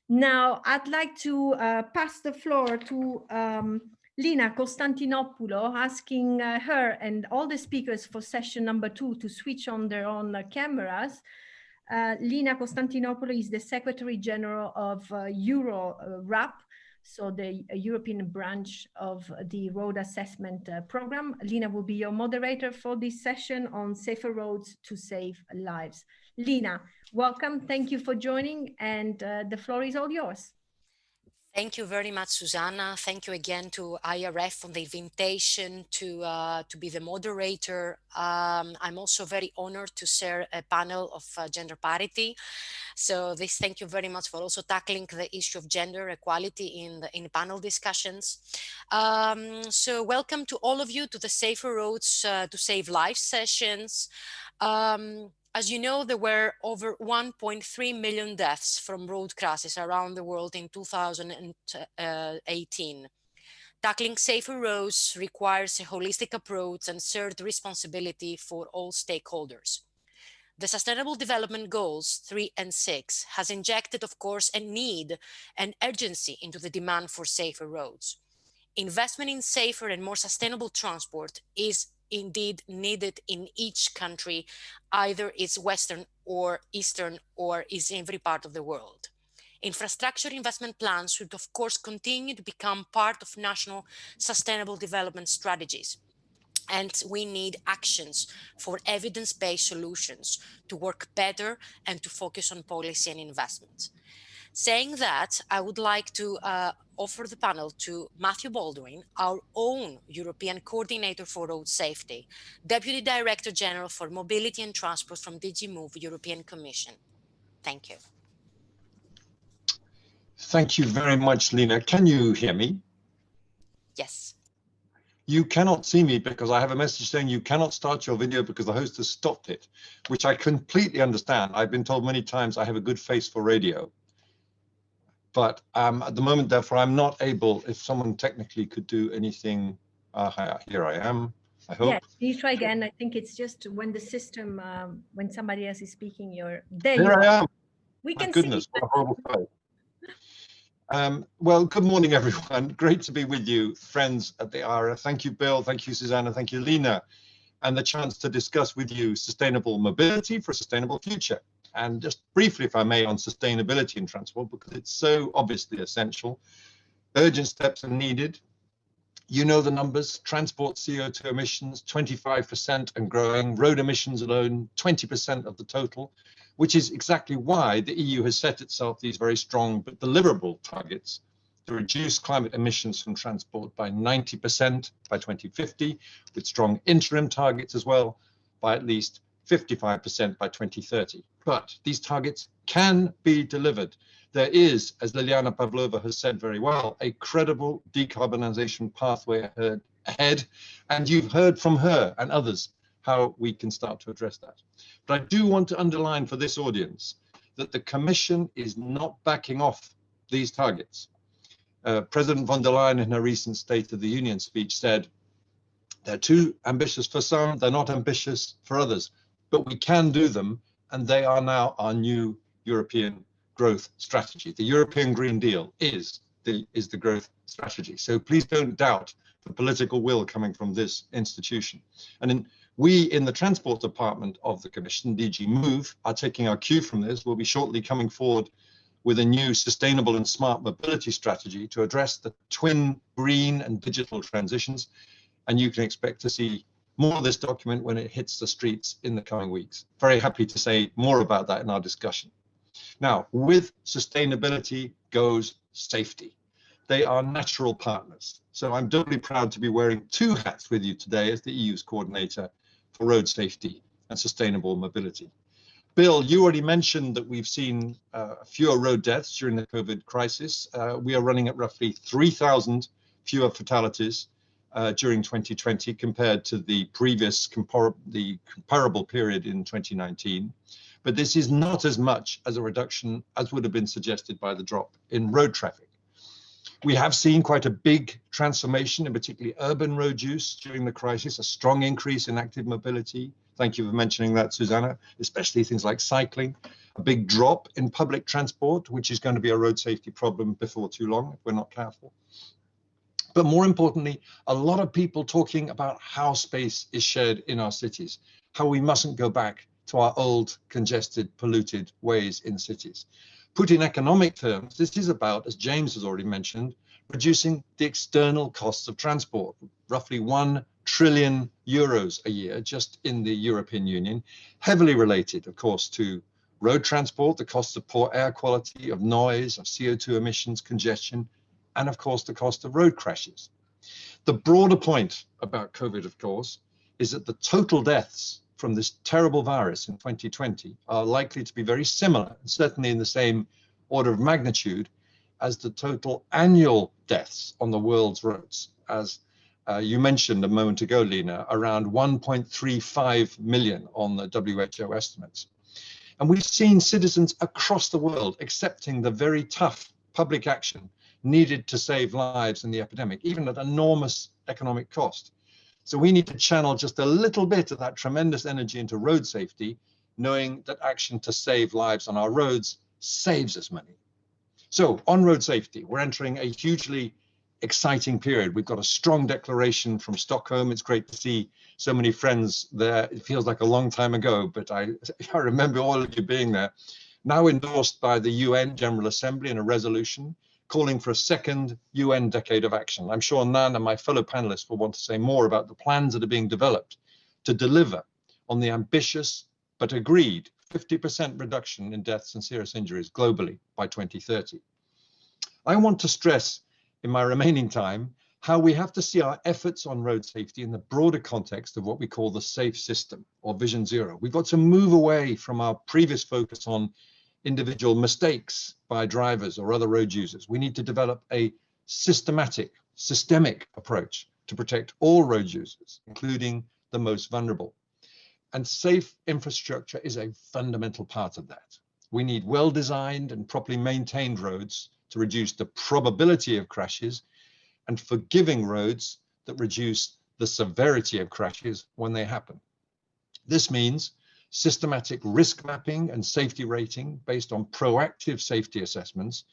Now, I'd like to pass the floor to Lina Konstantinopoulou, asking her and all the speakers for session number 2 to switch on their own cameras. Lina Konstantinopoulou is the Secretary General of EuroRAP, so the European branch of the road assessment program. Lina will be your moderator for this session on safer roads to save lives. Lina, welcome. Thank you for joining, and the floor is all yours. Thank you very much, Susanna. Thank you again to IRF for the invitation to be the moderator. I'm also very honored to share a panel of gender parity. So thank you very much for also tackling the issue of gender equality in panel discussions. So welcome to all of you to the Safer Roads to Save Lives sessions. As you know, there were over 1.3 million deaths from road crashes around the world in 2018. Tackling safer roads requires a holistic approach and shared responsibility for all stakeholders. The Sustainable Development Goals 3 and 6 has injected, of course, a need and urgency into the demand for safer roads. Investment in safer and more sustainable transport is indeed needed in each country, either it's Western or Eastern or is in every part of the world. Infrastructure investment plans should of course continue to become part of national sustainable development strategies. And we need actions for evidence-based solutions to work better and to focus on policy and investment. Saying that, I would like to offer the panel to Matthew Baldwin, our own European Coordinator for Road Safety, Deputy Director General for Mobility and Transport from DG Move, European Commission. Thank you. Thank you very much, Lina. Can you hear me? Yes. You cannot see me because I have a message saying you cannot start your video because the host has stopped it, which I completely understand. I've been told many times I have a good face for radio. But at the moment, therefore, I'm not able, if someone technically could do anything. Here I am, I hope. Yeah, you try again. I think it's just when the system, when somebody else is speaking, there Here you I are. am. We My can goodness, see what a horrible sight. Well, good morning, everyone. Great to be with you, friends at the ARA. Thank you, Bill. Thank you, Susanna. Thank you, Lina. And the chance to discuss with you sustainable mobility for a sustainable future. And just briefly, if I may, on sustainability in transport, because it's so obviously essential. Urgent steps are needed. You know the numbers: transport CO2 emissions, 25% and growing, road emissions alone, 20% of the total, which is exactly why the EU has set itself these very strong but deliverable targets to reduce climate emissions from transport by 90% by 2050, with strong interim targets as well by at least 55% by 2030. But these targets can be delivered. There is, as Liliana Pavlova has said very well, a credible decarbonisation pathway ahead, and you've heard from her and others how we can start to address that. But I do want to underline for this audience that the Commission is not backing off these targets. President von der Leyen, in her recent State of the Union speech, said they're too ambitious for some, they're not ambitious for others, but we can do them, and they are now our new European growth strategy. The European Green Deal is the growth strategy. So please don't doubt the political will coming from this institution. And we in the Transport Department of the Commission, DG Move, are taking our cue from this. We'll be shortly coming forward with a new sustainable and smart mobility strategy to address the twin green and digital transitions. And you can expect to see more of this document when it hits the streets in the coming weeks. Very happy to say more about that in our discussion. Now, with sustainability goes safety. They are natural partners. So I'm doubly proud to be wearing two hats with you today as the EU's coordinator for road safety and sustainable mobility. Bill, you already mentioned that we've seen fewer road deaths during the COVID crisis. We are running at roughly 3,000 fewer fatalities during 2020 compared to the previous comparable period in 2019. But this is not as much as a reduction as would have been suggested by the drop in road traffic. We have seen quite a big transformation in particularly urban road use during the crisis, a strong increase in active mobility. Thank you for mentioning that, Susanna, especially things like cycling. a big drop in public transport, which is going to be a road safety problem before too long if we're not careful. But more importantly, a lot of people talking about how space is shared in our cities, how we mustn't go back to our old, congested, polluted ways in cities. Put in economic terms, this is about, as James has already mentioned, reducing the external costs of transport, roughly 1 trillion euros a year just in the European Union, heavily related, of course, to road transport, the costs of poor air quality, of noise, of CO2 emissions, congestion, and of course, the cost of road crashes. The broader point about COVID, of course, is that the total deaths from this terrible virus in 2020 are likely to be very similar, certainly in the same order of magnitude as the total annual deaths on the world's roads. As you mentioned a moment ago, Lina, around 1.35 million on the WHO estimates. And we've seen citizens across the world accepting the very tough public action needed to save lives in the epidemic, even at enormous economic cost. So we need to channel just a little bit of that tremendous energy into road safety, knowing that action to save lives on our roads saves us money. So on road safety, we're entering a hugely exciting period. We've got a strong declaration from Stockholm. It's great to see so many friends there. It feels like a long time ago, but I remember all of you being there. Now endorsed by the UN General Assembly in a resolution calling for a second UN decade of action. I'm sure Nhan and my fellow panelists will want to say more about the plans that are being developed to deliver on the ambitious but agreed 50% reduction in deaths and serious injuries globally by 2030. I want to stress in my remaining time how we have to see our efforts on road safety in the broader context of what we call the safe system or Vision Zero. We've got to move away from our previous focus on individual mistakes by drivers or other road users. We need to develop a systemic approach to protect all road users, including the most vulnerable. And safe infrastructure is a fundamental part of that. We need well-designed and properly maintained roads to reduce the probability of crashes and forgiving roads that reduce the severity of crashes when they happen. This means systematic risk mapping and safety rating based on proactive safety assessments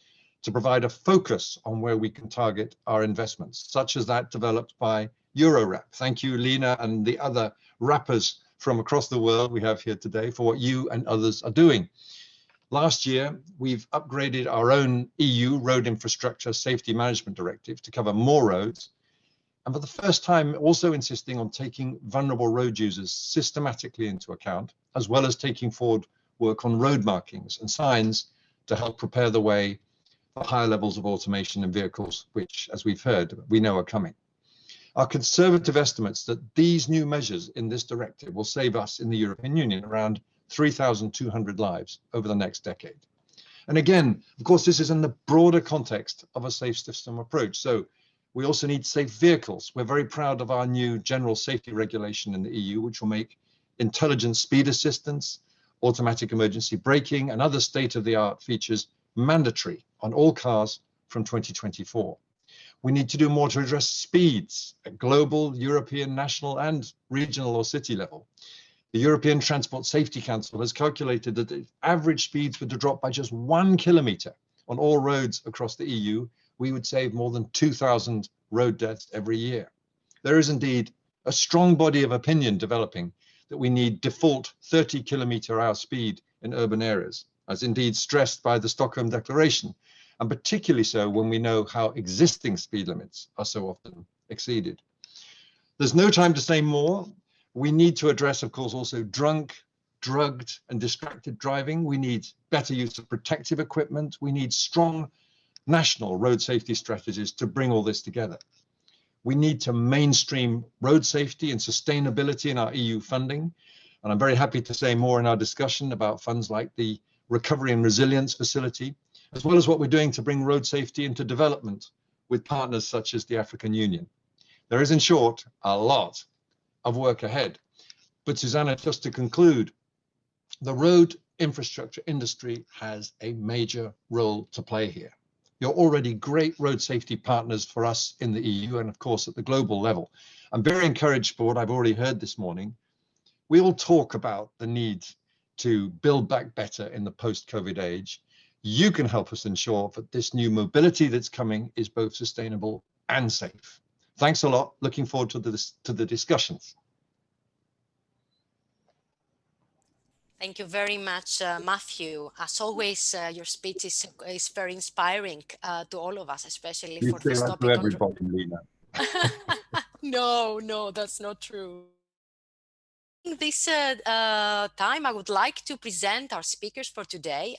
to provide a focus on where we can target our investments, such as that developed by EuroRAP. Thank you, Lina, and the other rappers from across the world we have here today for what you and others are doing. Last year, we've upgraded our own EU Road Infrastructure Safety Management Directive to cover more roads, and for the first time also insisting on taking vulnerable road users systematically into account, as well as taking forward work on road markings and signs to help prepare the way for higher levels of automation in vehicles, which, as we've heard, we know are coming. Our conservative estimates that these new measures in this directive will save us in the European Union around 3,200 lives over the next decade. And again, of course, this is in the broader context of a safe system approach. So we also need safe vehicles. We're very proud of our new general safety regulation in the EU, which will make intelligent speed assistance, automatic emergency braking, and other state-of-the-art features mandatory on all cars from 2024. We need to do more to address speeds at global, European, national, and regional or city level. The European Transport Safety Council has calculated that if average speeds were to drop by just 1 kilometre on all roads across the EU, we would save more than 2,000 road deaths every year. There is indeed a strong body of opinion developing that we need default 30 km/h speed in urban areas, as indeed stressed by the Stockholm Declaration, and particularly so when we know how existing speed limits are so often exceeded. There's no time to say more. We need to address, of course, also drunk, drugged, and distracted driving. We need better use of protective equipment. We need strong national road safety strategies to bring all this together. We need to mainstream road safety and sustainability in our EU funding. And I'm very happy to say more in our discussion about funds like the Recovery and Resilience Facility, as well as what we're doing to bring road safety into development with partners such as the African Union. There is, in short, a lot of work ahead. But Susanna, just to conclude, the road infrastructure industry has a major role to play here. You're already great road safety partners for us in the EU and, of course, at the global level. I'm very encouraged by what I've already heard this morning. We all talk about the need to build back better in the post-COVID age. You can help us ensure that this new mobility that's coming is both sustainable and safe. Thanks a lot. Looking forward to the discussions. Thank you very much, Matthew. As always, your speech is very inspiring to all of us, especially You for say this that topic. to everybody, Lina. No, that's not true. In this time, I would like to present our speakers for today.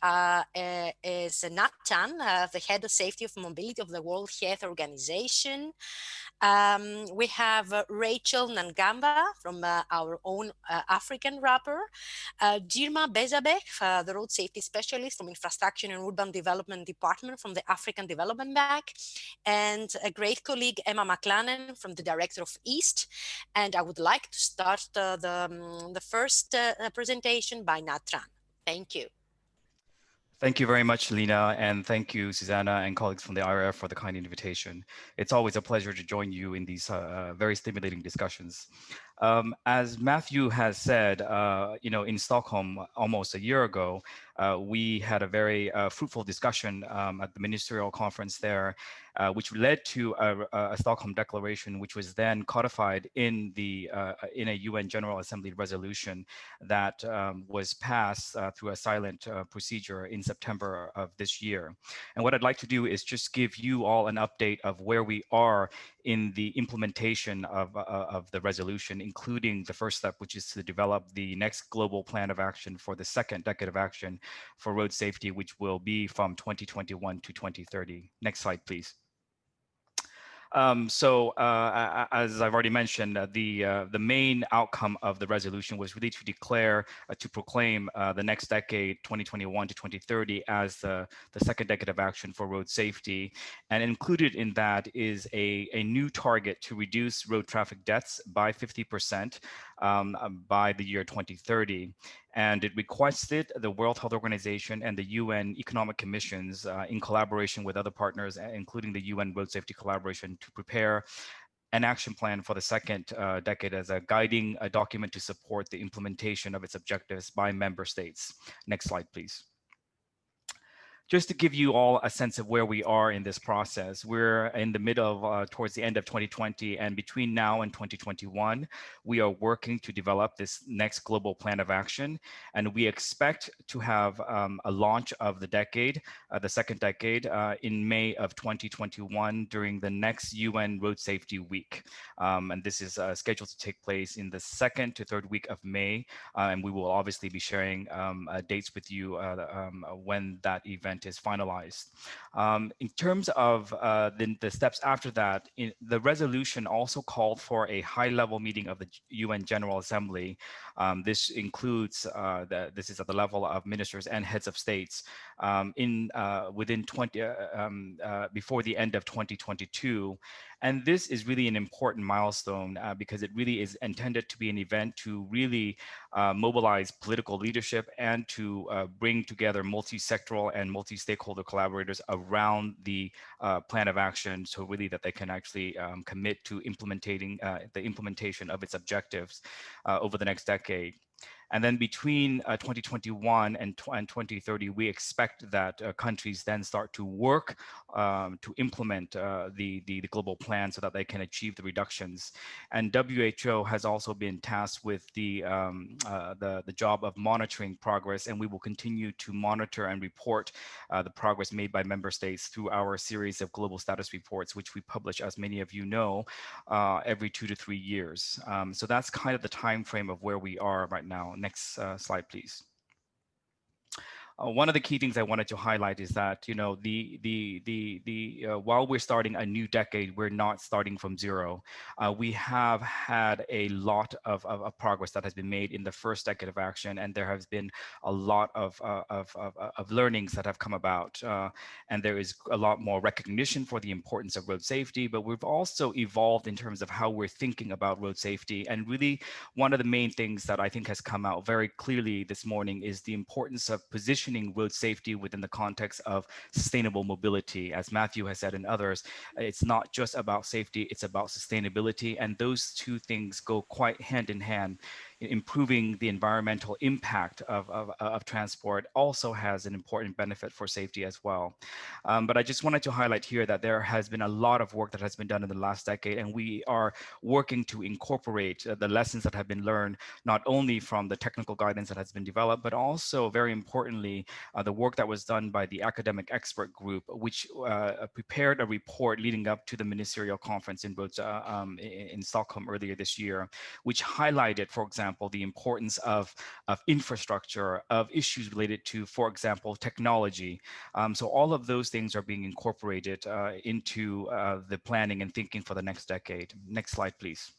Is Nhan, the Head of Safety of Mobility of the World Health Organization. We have Racheal Nganwa from our own AfricaRAP, Girma Bezabeh, the Road Safety Specialist from Infrastructure and Urban Development Department from the African Development Bank, and a great colleague, Emma Maclennan, from the Director of EASST. And I would like to start the first presentation by Tran. Thank you. Thank you very much, Lina, and thank you, Susanna and colleagues from the EuroRAP for the kind invitation. It's always a pleasure to join you in these very stimulating discussions. As Matthew has said, in Stockholm almost a year ago, we had a very fruitful discussion at the ministerial conference there, which led to a Stockholm Declaration, which was then codified in a UN General Assembly resolution that was passed through a silent procedure in September of this year. And what I'd like to do is just give you all an update of where we are in the implementation of the resolution, including the first step, which is to develop the next global plan of action for the second decade of action for road safety, which will be from 2021 to 2030. Next slide, please. As I've already mentioned, the main outcome of the resolution was really to declare, to proclaim the next decade, 2021 to 2030, as the second decade of action for road safety. And included in that is a new target to reduce road traffic deaths by 50% by the year 2030. And it requested the World Health Organization and the UN Economic Commissions in collaboration with other partners, including the UN Road Safety Collaboration, to prepare an action plan for the second decade as a guiding document to support the implementation of its objectives by member states. Next slide, please. Just to give you all a sense of where we are in this process, we're in the middle of, towards the end of 2020, and between now and 2021, we are working to develop this next global plan of action. And we expect to have a launch of the decade, the second decade, in May of 2021 during the next UN Road Safety Week. And this is scheduled to take place in the 2nd to 3rd week of May. And we will obviously be sharing dates with you when that event is finalized. In terms of the steps after that, the resolution also called for a high-level meeting of the UN General Assembly. This includes, this is at the level of ministers and heads of states before the end of 2022. And this is really an important milestone because it really is intended to be an event to really mobilize political leadership and to bring together multi-sectoral and multi-stakeholder collaborators around the plan of action, so really that they can actually commit to implementing the implementation of its objectives over the next decade. And then between 2021 and 2030, we expect that countries then start to work to implement the global plan so that they can achieve the reductions. And WHO has also been tasked with the job of monitoring progress, and we will continue to monitor and report the progress made by member states through our series of global status reports, which we publish, as many of you know, every 2 to 3 years. So that's kind of the time frame of where we are right now. Next slide, please. One of the key things I wanted to highlight is that, you know, while we're starting a new decade, we're not starting from zero. We have had a lot of progress that has been made in the first decade of action, and there has been a lot of learnings that have come about. And there is a lot more recognition for the importance of road safety, but we've also evolved in terms of how we're thinking about road safety. And really, one of the main things that I think has come out very clearly this morning is the importance of positioning road safety within the context of sustainable mobility. As Matthew has said and others, it's not just about safety, it's about sustainability. And those two things go quite hand in hand. improving the environmental impact of transport also has an important benefit for safety as well. But I just wanted to highlight here that there has been a lot of work that has been done in the last decade, and we are working to incorporate the lessons that have been learned, not only from the technical guidance that has been developed, but also, very importantly, the work that was done by the academic expert group, which prepared a report leading up to the ministerial conference in Stockholm earlier this year, which highlighted, for example, the importance of infrastructure, of issues related to, for example, technology. So all of those things are being incorporated into the planning and thinking for the next decade. Next slide, please.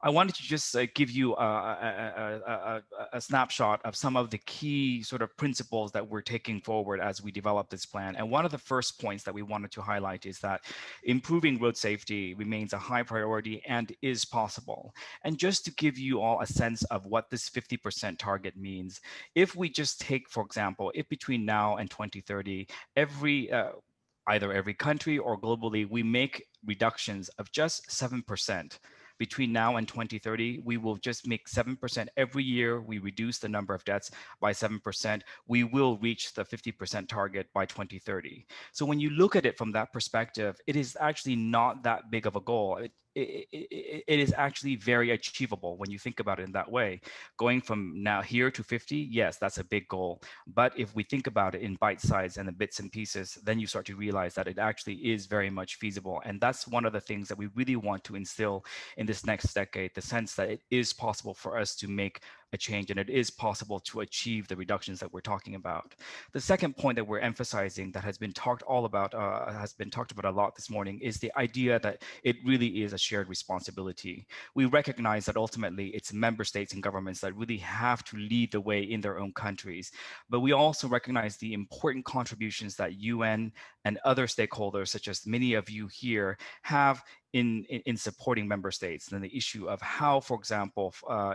I wanted to just give you a snapshot of some of the key sort of principles that we're taking forward as we develop this plan. And one of the first points that we wanted to highlight is that improving road safety remains a high priority and is possible. And just to give you all a sense of what this 50% target means, if we just take, for example, if between now and 2030, either every country or globally, we make reductions of just 7%. Between now and 2030, we will just make 7% every year. We reduce the number of deaths by 7%. We will reach the 50% target by 2030. So when you look at it from that perspective, it is actually not that big of a goal. It is actually very achievable when you think about it in that way. Going from now here to 50, yes, that's a big goal. But if we think about it in bite size and the bits and pieces, then you start to realize that it actually is very much feasible. And that's one of the things that we really want to instill in this next decade, the sense that it is possible for us to make a change and it is possible to achieve the reductions that we're talking about. The second point that we're emphasizing that has been talked about a lot this morning is the idea that it really is a shared responsibility. We recognize that ultimately it's member states and governments that really have to lead the way in their own countries, but we also recognize the important contributions that UN and other stakeholders, such as many of you here, have in supporting member states, and the issue of how, for example,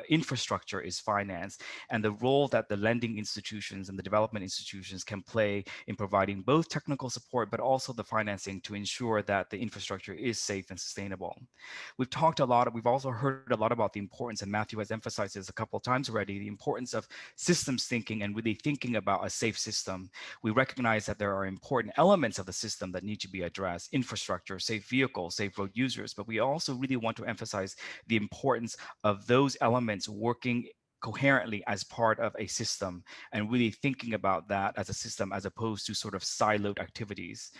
infrastructure is financed and the role that the lending institutions and the development institutions can play in providing both technical support, but also the financing to ensure that the infrastructure is safe and sustainable. We've talked a lot, we've also heard a lot about the importance, and Matthew has emphasized this a couple of times already, the importance of systems thinking and really thinking about a safe system. We recognize that there are important elements of the system that need to be addressed: infrastructure, safe vehicles, safe road users, but we also really want to emphasize the importance of those elements working coherently as part of a system and really thinking about that as a system as opposed to sort of siloed activities.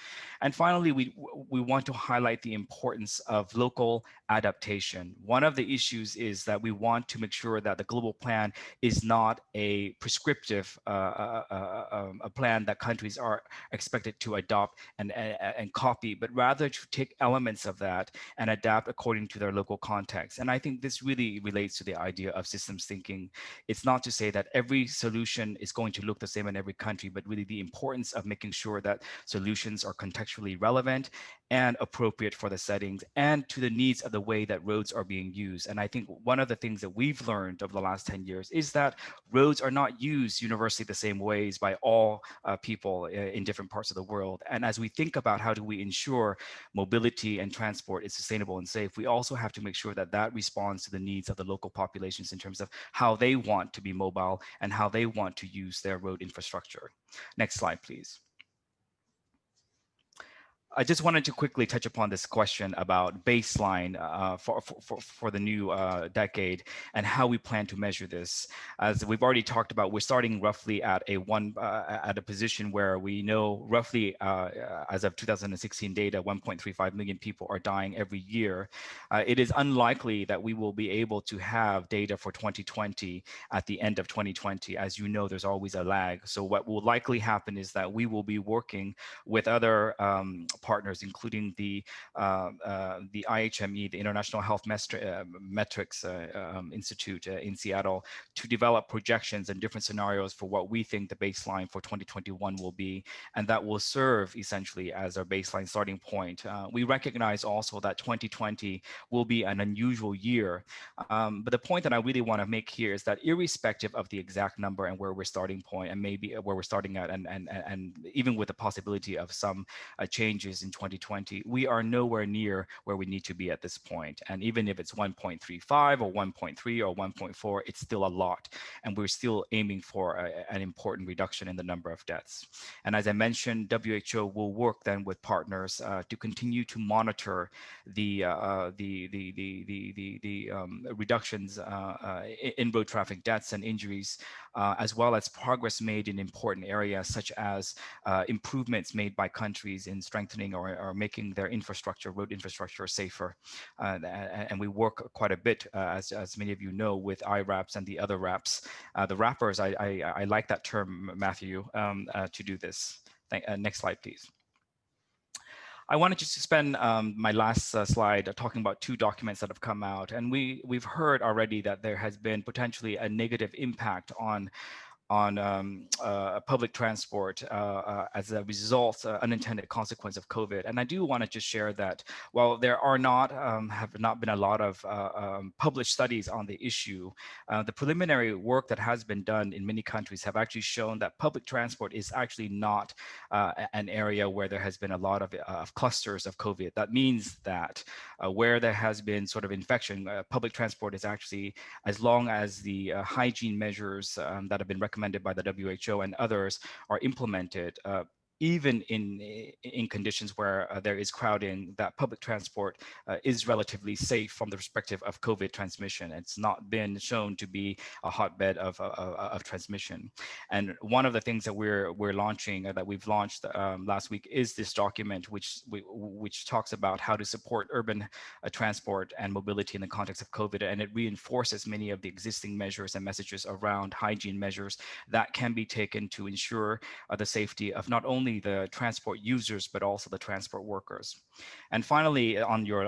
And finally, we want to highlight the importance of local adaptation. One of the issues is that we want to make sure that the global plan is not a prescriptive a plan that countries are expected to adopt and copy, but rather to take elements of that and adapt according to their local context. And I think this really relates to the idea of systems thinking. It's not to say that every solution is going to look the same in every country, but really the importance of making sure that solutions are contextually relevant and appropriate for the settings and to the needs of the way that roads are being used. And I think one of the things that we've learned over the last 10 years is that roads are not used universally the same ways by all people in different parts of the world. And as we think about how do we ensure mobility and transport is sustainable and safe, we also have to make sure that that responds to the needs of the local populations in terms of how they want to be mobile and how they want to use their road infrastructure. Next slide, please. I just wanted to quickly touch upon this question about baseline for the new decade and how we plan to measure this. As we've already talked about, we're starting roughly at a position where we know roughly as of 2016 data, 1.35 million people are dying every year. It is unlikely that we will be able to have data for 2020 at the end of 2020. As you know, there's always a lag. So what will likely happen is that we will be working with other partners, including the IHME, the International Health Metrics Institute in Seattle, to develop projections and different scenarios for what we think the baseline for 2021 will be, and that will serve essentially as our baseline starting point. We recognize also that 2020 will be an unusual year, but the point that I really want to make here is that irrespective of the exact number and where we're starting point and maybe where we're starting at, and even with the possibility of some changes, challenges in 2020, we are nowhere near where we need to be at this point. And even if it's 1.35 or 1.3 or 1.4, it's still a lot. And we're still aiming for an important reduction in the number of deaths. And as I mentioned, WHO will work then with partners to continue to monitor the reductions in road traffic deaths and injuries, as well as progress made in important areas such as improvements made by countries in strengthening or making their infrastructure, road infrastructure, safer. And we work quite a bit, as many of you know, with IRAPs and the other RAPs. The rappers, I like that term, Matthew, to do this. Next slide, please. I wanted to spend my last slide talking about two documents that have come out. And we've heard already that there has been potentially a negative impact on public transport as a result, unintended consequence of COVID. And I do want to just share that while there are have not been a lot of published studies on the issue, the preliminary work that has been done in many countries have actually shown that public transport is actually not an area where there has been a lot of clusters of COVID. That means that where there has been sort of infection, public transport is actually, as long as the hygiene measures that have been recommended by the WHO and others are implemented, even in conditions where there is crowding, that public transport is relatively safe from the perspective of COVID transmission. It's not been shown to be a hotbed of transmission. And one of the things that we're launching, that we've launched last week, is this document which talks about how to support urban transport and mobility in the context of COVID. And it reinforces many of the existing measures and messages around hygiene measures that can be taken to ensure the safety of not only the transport users, but also the transport workers. And finally, on your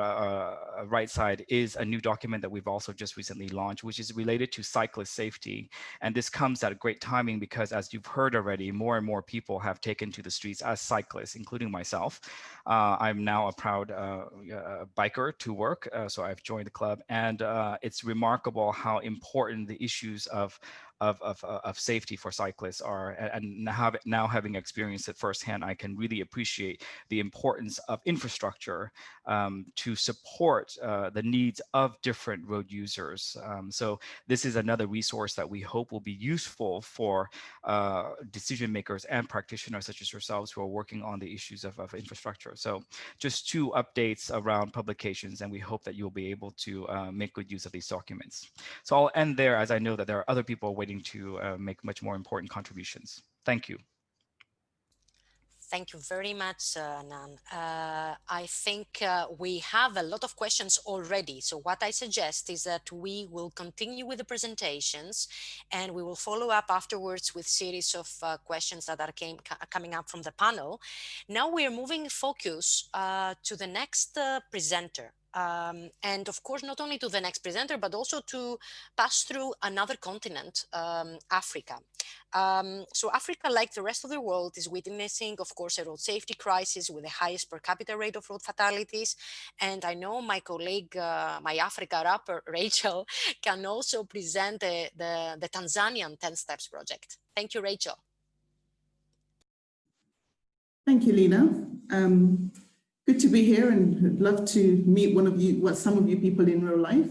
right side is a new document that we've also just recently launched, which is related to cyclist safety. And this comes at a great timing because, as you've heard already, more and more people have taken to the streets as cyclists, including myself. I'm now a proud biker to work, so I've joined the club. And it's remarkable how important the issues of safety for cyclists are, and now having experienced it firsthand, I can really appreciate the importance of infrastructure to support the needs of different road users. So this is another resource that we hope will be useful for decision makers and practitioners such as yourselves who are working on the issues of infrastructure. So just two updates around publications, and we hope that you'll be able to make good use of these documents. So I'll end there, as I know that there are other people waiting to make much more important contributions. Thank you. Thank you very much, Nhan. I think we have a lot of questions already. So what I suggest is that we will continue with the presentations, and we will follow up afterwards with series of questions that are coming up from the panel. Now we are moving focus to the next presenter. And of course, not only to the next presenter, but also to pass through another continent, Africa. So Africa, like the rest of the world, is witnessing, of course, a road safety crisis with the highest per capita rate of road fatalities. And I know my colleague, my AfricaRAP, Racheal, can also present the Tanzanian 10 Steps project. Thank you, Racheal. Thank you, Lina. Good to be here, and I'd love to meet some of you people in real life.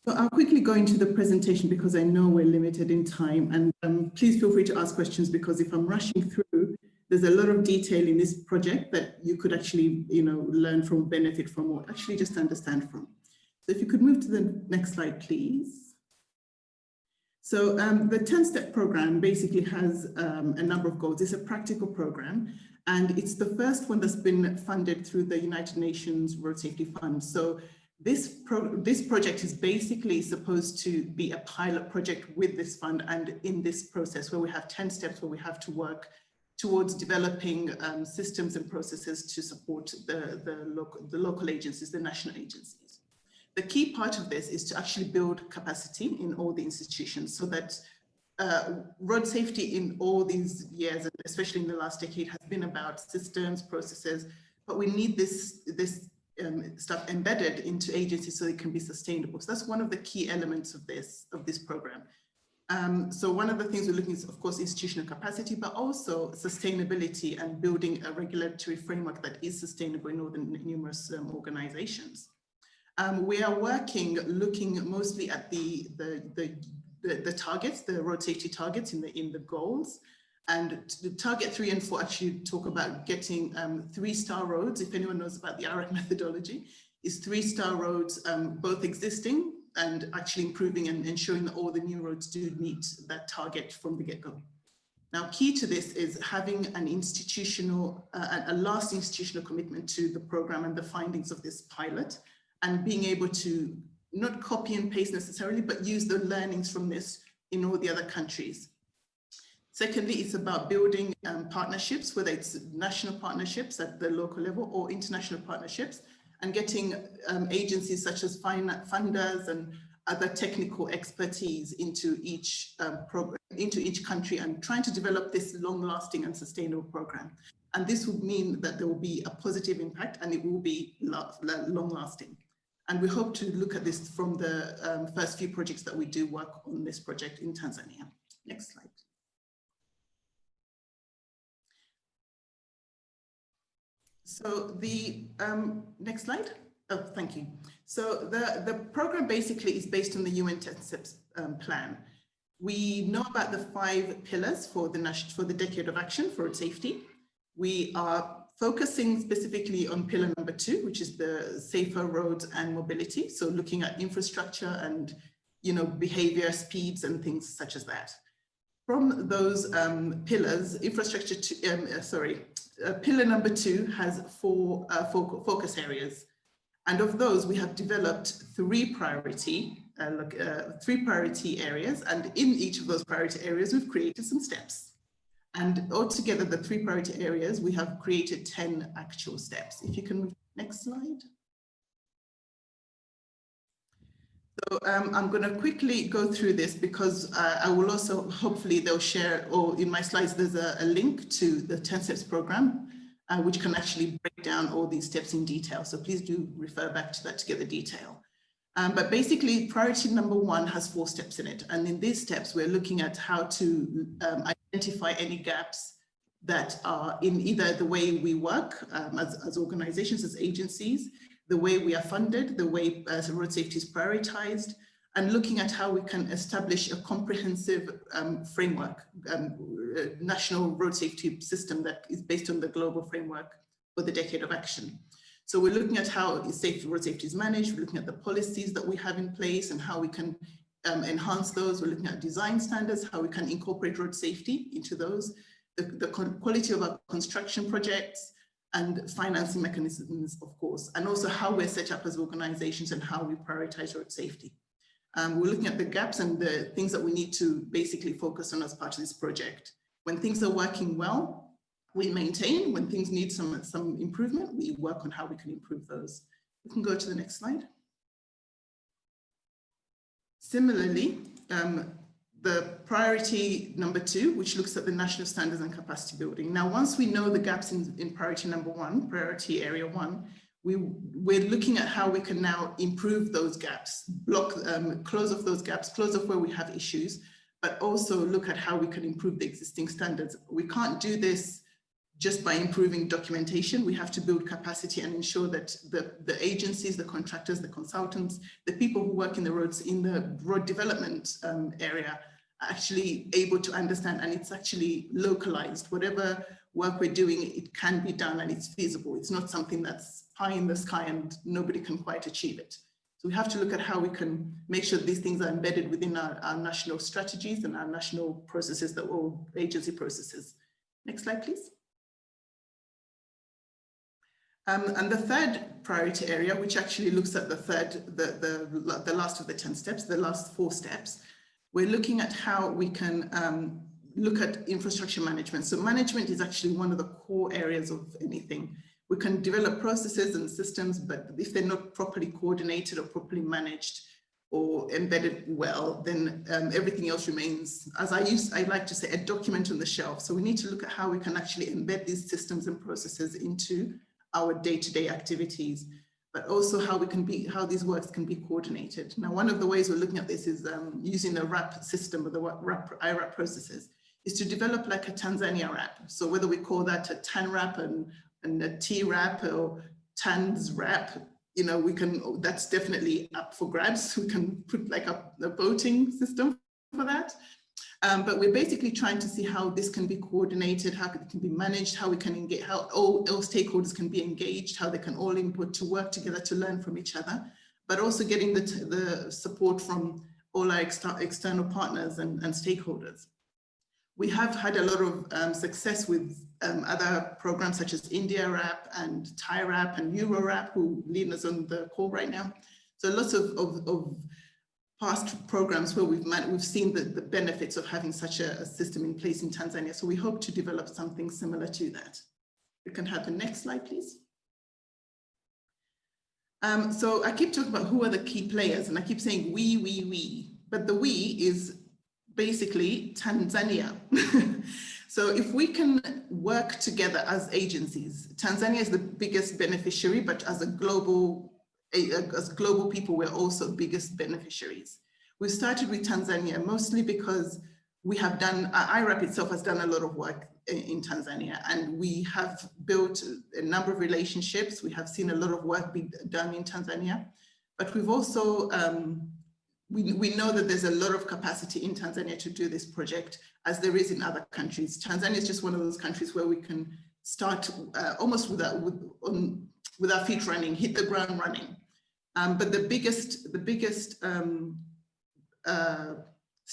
So I'll quickly go into the presentation because I know we're limited in time, and please feel free to ask questions, because if I'm rushing through, there's a lot of detail in this project that you could actually, learn from, benefit from, or actually just understand from. So if you could move to the next slide, please. So the 10-step program basically has a number of goals. It's a practical program, and it's the first one that's been funded through the United Nations Road Safety Fund. So this project is basically supposed to be a pilot project with this fund, and in this process where we have 10 steps where we have to work towards developing systems and processes to support the local agencies, the national agencies. The key part of this is to actually build capacity in all the institutions so that road safety in all these years, and especially in the last decade, has been about systems, processes, but we need this stuff embedded into agencies so it can be sustainable. So that's one of the key elements of this program. So one of the things we're looking at is, of course, institutional capacity, but also sustainability and building a regulatory framework that is sustainable in all the numerous organizations. We are looking mostly at the targets, the road safety targets in the goals. And the target 3 and 4 actually talk about getting 3-star roads. If anyone knows about the EuroRAP methodology, is 3-star roads, both existing and actually improving and ensuring that all the new roads do meet that target from the get-go. Now, key to this is having an institutional, a last institutional commitment to the program and the findings of this pilot, and being able to not copy and paste necessarily, but use the learnings from this in all the other countries. Secondly, it's about building partnerships, whether it's national partnerships at the local level or international partnerships, and getting agencies such as funders and other technical expertise into each program, into each country, and trying to develop this long-lasting and sustainable program. And this would mean that there will be a positive impact and it will be long-lasting. And we hope to look at this from the first few projects that we do work on this project in Tanzania. Next slide. So the next slide. Oh, thank you. So the program basically is based on the UN 10 Steps plan. We know about the 5 pillars for the decade of action for road safety. We are focusing specifically on pillar number 2, which is the safer roads and mobility. So looking at infrastructure and, behavior, speeds and things such as that. From those pillars, pillar number 2 has 4 focus areas. And of those, we have developed 3 priority areas. And in each of those priority areas, we've created some steps. And altogether, the 3 priority areas, we have created 10 actual steps. If you can move to the next slide. So I'm going to quickly go through this because I will also, hopefully they'll share, or in my slides, there's a link to the 10 steps program, which can actually break down all these steps in detail. So please do refer back to that to get the detail. But basically, priority number 1 has 4 steps in it. And in these steps, we're looking at how to identify any gaps that are in either the way we work as organizations, as agencies, the way we are funded, the way road safety is prioritized, and looking at how we can establish a comprehensive framework, national road safety system that is based on the global framework for the decade of action. So we're looking at how road safety is managed, we're looking at the policies that we have in place and how we can enhance those. We're looking at design standards, how we can incorporate road safety into those, the quality of our construction projects, and financing mechanisms, of course, and also how we're set up as organizations and how we prioritize road safety. We're looking at the gaps and the things that we need to basically focus on as part of this project. When things are working well, we maintain. When things need some improvement, we work on how we can improve those. We can go to the next slide. Similarly, the priority number 2, which looks at the national standards and capacity building. Now, once we know the gaps in priority number 1, priority area 1, we're looking at how we can now improve those gaps, close off those gaps, close off where we have issues, but also look at how we can improve the existing standards. We can't do this just by improving documentation. We have to build capacity and ensure that the agencies, the contractors, the consultants, the people who work in the roads, in the road development area, are actually able to understand, and it's actually localized. Whatever work we're doing, it can be done and it's feasible. It's not something that's pie in the sky and nobody can quite achieve it. So we have to look at how we can make sure these things are embedded within our national strategies and our national processes, or agency processes. Next slide, please. And the 3rd priority area, which actually looks at the last of the 10 steps, the last 4 steps, we're looking at how we can look at infrastructure management. So management is actually one of the core areas of anything. We can develop processes and systems, but if they're not properly coordinated or properly managed or embedded well, then everything else remains, as I like to say, a document on the shelf. So we need to look at how we can actually embed these systems and processes into our day-to-day activities. but also how these works can be coordinated. Now, one of the ways we're looking at this is using the RAP system or the IRAP processes, is to develop like a Tanzania RAP. So whether we call that a Tan RAP and a T RAP or Tan's RAP, you know, that's definitely up for grabs. We can put like a voting system for that. But we're basically trying to see how this can be coordinated, how it can be managed, how we can engage, how all stakeholders can be engaged, how they can all input to work together to learn from each other, but also getting the support from all our external partners and stakeholders. We have had a lot of success with other programs such as EndiaRAP and ThaiRAP and EuroRAP, who Lina's on the call right now. So lots of past programs where we've seen the benefits of having such a system in place in Tanzania. So we hope to develop something similar to that. We can have the next slide, please. So I keep talking about who are the key players, and I keep saying we, but the we is basically Tanzania. So if we can work together as agencies, Tanzania is the biggest beneficiary, but as global people, we're also biggest beneficiaries. We started with Tanzania mostly because we have done, IRAP itself has done a lot of work in Tanzania, and we have built a number of relationships. We have seen a lot of work be done in Tanzania, but we've also, we know that there's a lot of capacity in Tanzania to do this project, as there is in other countries. Tanzania is just one of those countries where we can start almost with our feet running, hit the ground running. But the biggest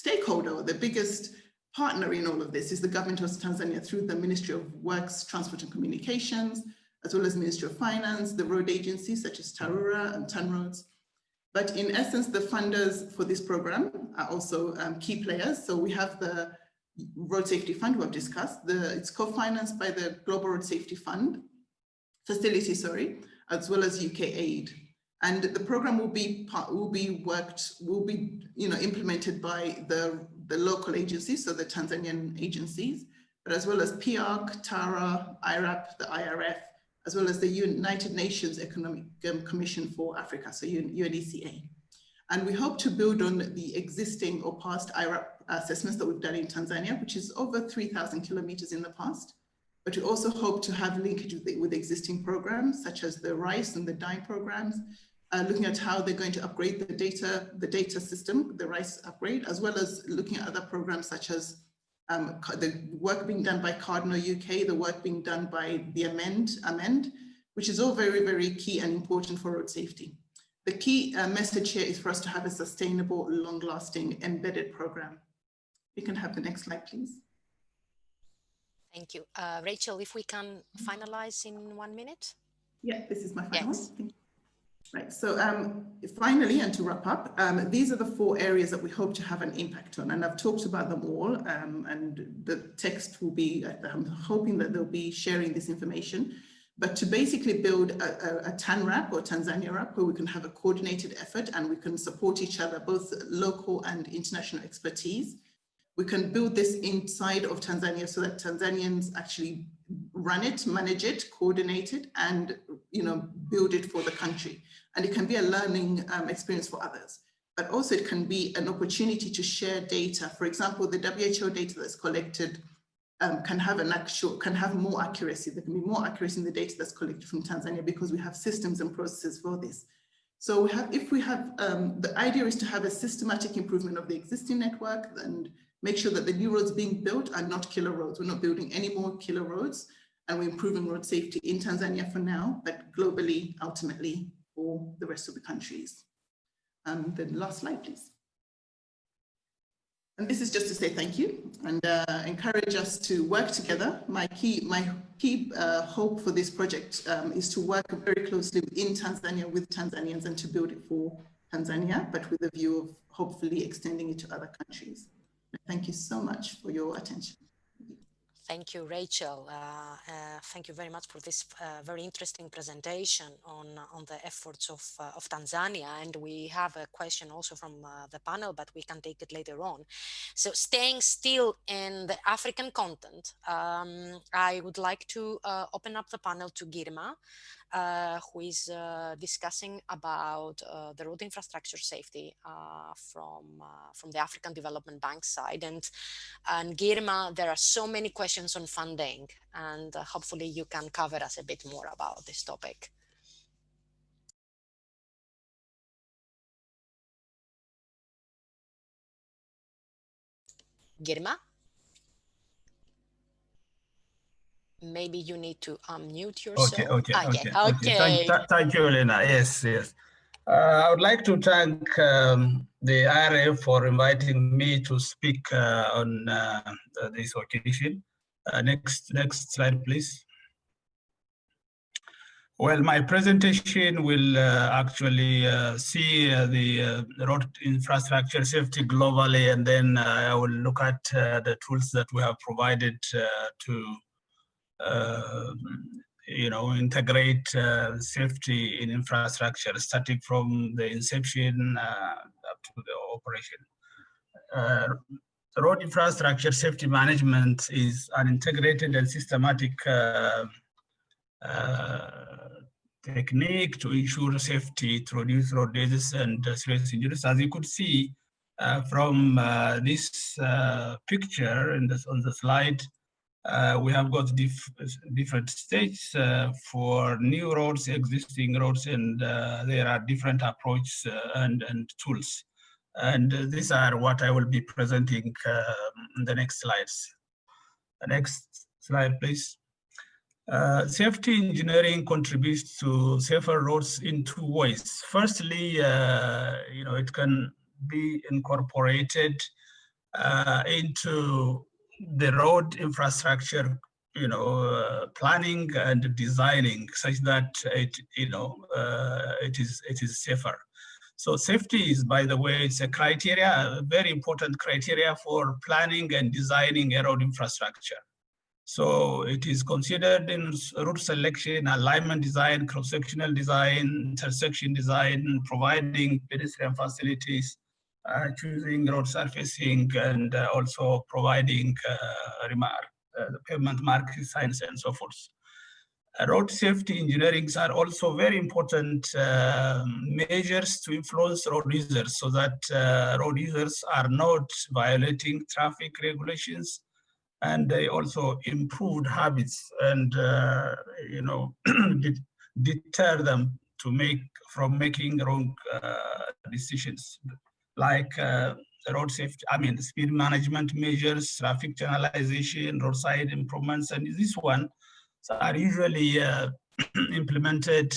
stakeholder, the biggest partner in all of this is the government of Tanzania through the Ministry of Works, Transport and Communications, as well as Ministry of Finance, the road agencies such as TARURA and TANROADS. But in essence, the funders for this program are also key players. So we have the Road Safety Fund, who I've discussed. It's co-financed by the Global Road Safety Fund facility, as well as UK Aid. And the program will be implemented by the local agencies, so the Tanzanian agencies, but as well as PIARC, TARA, IRAP, the IRF, as well as the United Nations Economic Commission for Africa, so UNECA. And we hope to build on the existing or past IRAP assessments that we've done in Tanzania, which is over 3,000 kilometers in the past. But we also hope to have linkage with existing programs, such as the RICE and the DINE programs, looking at how they're going to upgrade the data system, the RICE upgrade, as well as looking at other programs such as the work being done by Cardinal UK, the work being done by the Amend, which is all very, very key and important for road safety. The key message here is for us to have a sustainable, long-lasting, embedded program. We can have the next slide, please. Thank you. Racheal, if we can finalize in 1 minute. Yeah, this is my final yes. one. Right, so finally, and to wrap up, these are the 4 areas that we hope to have an impact on, and I've talked about them all, and the text will be, I'm hoping that they'll be sharing this information, but to basically build a TANRAP or Tanzania RAP, where we can have a coordinated effort and we can support each other, both local and international expertise. We can build this inside of Tanzania so that Tanzanians actually run it, manage it, coordinate it, and build it for the country. And it can be a learning experience for others. But also it can be an opportunity to share data. For example, the WHO data that's collected can have more accuracy. There can be more accuracy in the data that's collected from Tanzania because we have systems and processes for this. So the idea is to have a systematic improvement of the existing network and make sure that the new roads being built are not killer roads. We're not building any more killer roads, and we're improving road safety in Tanzania for now, but globally, ultimately, for the rest of the countries. The last slide, please. And this is just to say thank you and encourage us to work together. My key hope for this project is to work very closely in Tanzania with Tanzanians and to build it for Tanzania, but with a view of hopefully extending it to other countries. Thank you so much for your attention. Thank you, Racheal. Thank you very much for this very interesting presentation on the efforts of Tanzania. And we have a question also from the panel, but we can take it later on. So staying still in the African continent, I would like to open up the panel to Girma, who is discussing about the road infrastructure safety from the African Development Bank side. And Girma, there are so many questions on funding, and hopefully you can cover us a bit more about this topic. Girma? Maybe you need to unmute yourself. Okay. Thank you, Lina. Yes. I would like to thank the IRA for inviting me to speak on this occasion. Next slide, please. Well, my presentation will actually see the road infrastructure safety globally, and then I will look at the tools that we have provided to integrate safety in infrastructure, starting from the inception up to the operation. Road infrastructure safety management is an integrated and systematic technique to ensure safety, to reduce road deaths and serious injuries. As you could see from this picture on the slide, we have got different stages for new roads, existing roads, and there are different approaches and tools. And these are what I will be presenting in the next slides. The next slide, please. Safety engineering contributes to safer roads in two ways. Firstly, it can be incorporated into the road infrastructure, planning and designing such that it is safer. So safety is, by the way, it's a very important criteria for planning and designing a road infrastructure. So it is considered in route selection, alignment design, cross-sectional design, intersection design, providing pedestrian facilities, choosing road surfacing, and also providing the pavement marking signs and so forth. Road safety engineerings are also very important measures to influence road users so that road users are not violating traffic regulations, and they also improved habits and deter them from making wrong decisions, like road safety, speed management measures, traffic channelization, roadside improvements, and this one are usually implemented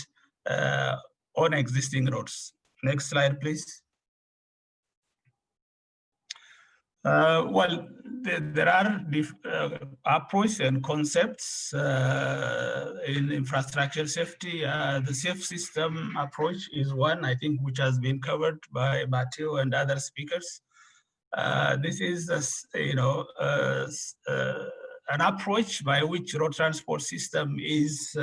on existing roads. Next slide, please. Well, there are approaches and concepts in infrastructure safety. The safe system approach is one, I think, which has been covered by Matthew and other speakers. This is, an approach by which road transport system is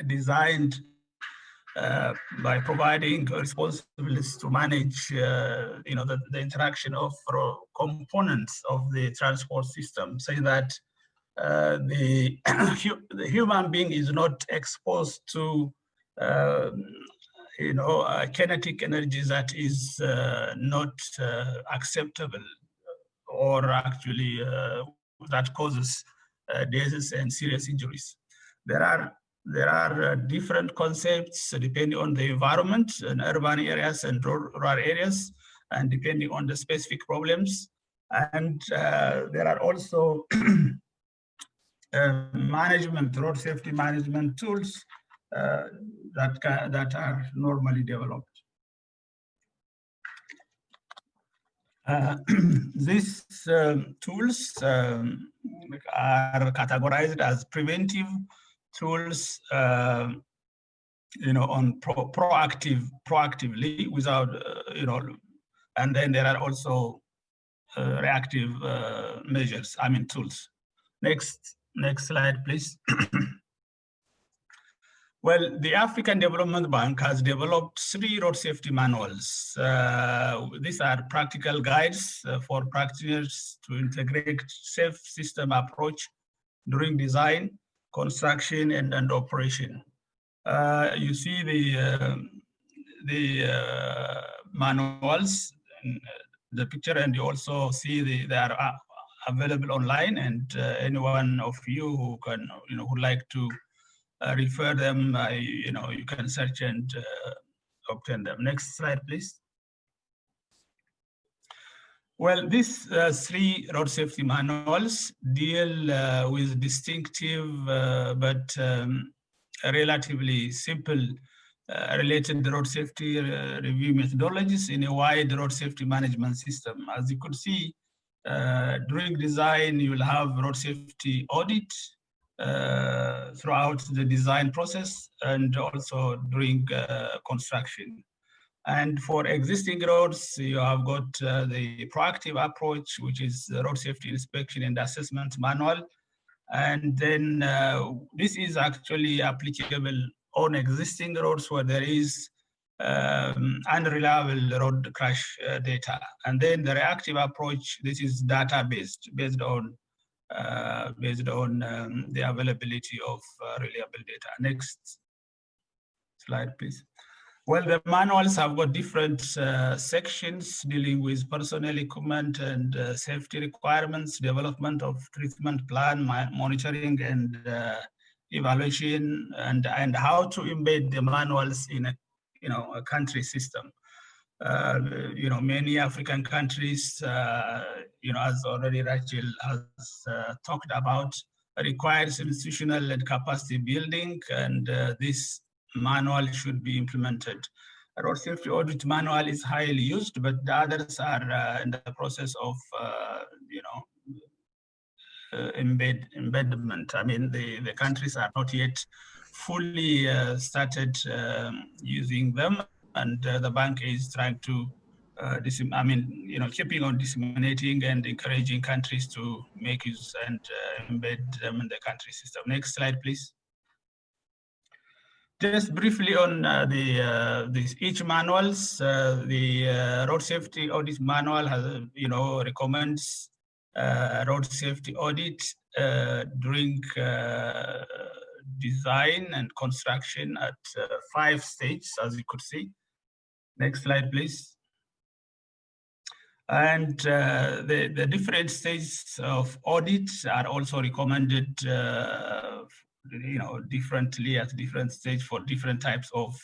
designed by providing responsibilities to manage, the interaction of components of the transport system, so that the human being is not exposed to, kinetic energy that is not acceptable, or actually that causes deaths and serious injuries. There are different concepts depending on the environment in urban areas and rural areas, and depending on the specific problems. And there are also road safety management tools that are normally developed. These tools are categorized as preventive tools, on proactively without, and then there are also reactive measures, tools. Next slide, please. Well, the African Development Bank has developed 3 road safety manuals. These are practical guides for practitioners to integrate safe system approach during design, construction, and operation. You see the manuals in the picture, and you also see they are available online, and anyone of you who can, would like to refer them, you can search and obtain them. Next slide, please. Well, these 3 road safety manuals deal with distinctive but relatively simple related road safety review methodologies in a wide road safety management system. As you could see, during design, you will have road safety audit throughout the design process and also during construction. And for existing roads, you have got the proactive approach, which is the road safety inspection and assessment manual. And then this is actually applicable on existing roads where there is unreliable road crash data. And then the reactive approach, this is data-based, based on the availability of reliable data. Next slide, please. Well, the manuals have got different sections dealing with personnel, equipment, and safety requirements, development of treatment plan, monitoring, and evaluation, and how to embed the manuals in a country system. Many African countries, as already Racheal has talked about, requires institutional and capacity building, and this manual should be implemented. A road safety audit manual is highly used, but the others are in the process of, embedment. I mean, the countries are not yet fully started using them, and the bank is trying to, keeping on disseminating and encouraging countries to make use and embed them in the country system. Next slide, please. Just briefly on each manuals, the road safety audit manual has, recommends road safety audit during design and construction at 5 stages, as you could see. Next slide, please. And the different stages of audit are also recommended differently at different stages for different types of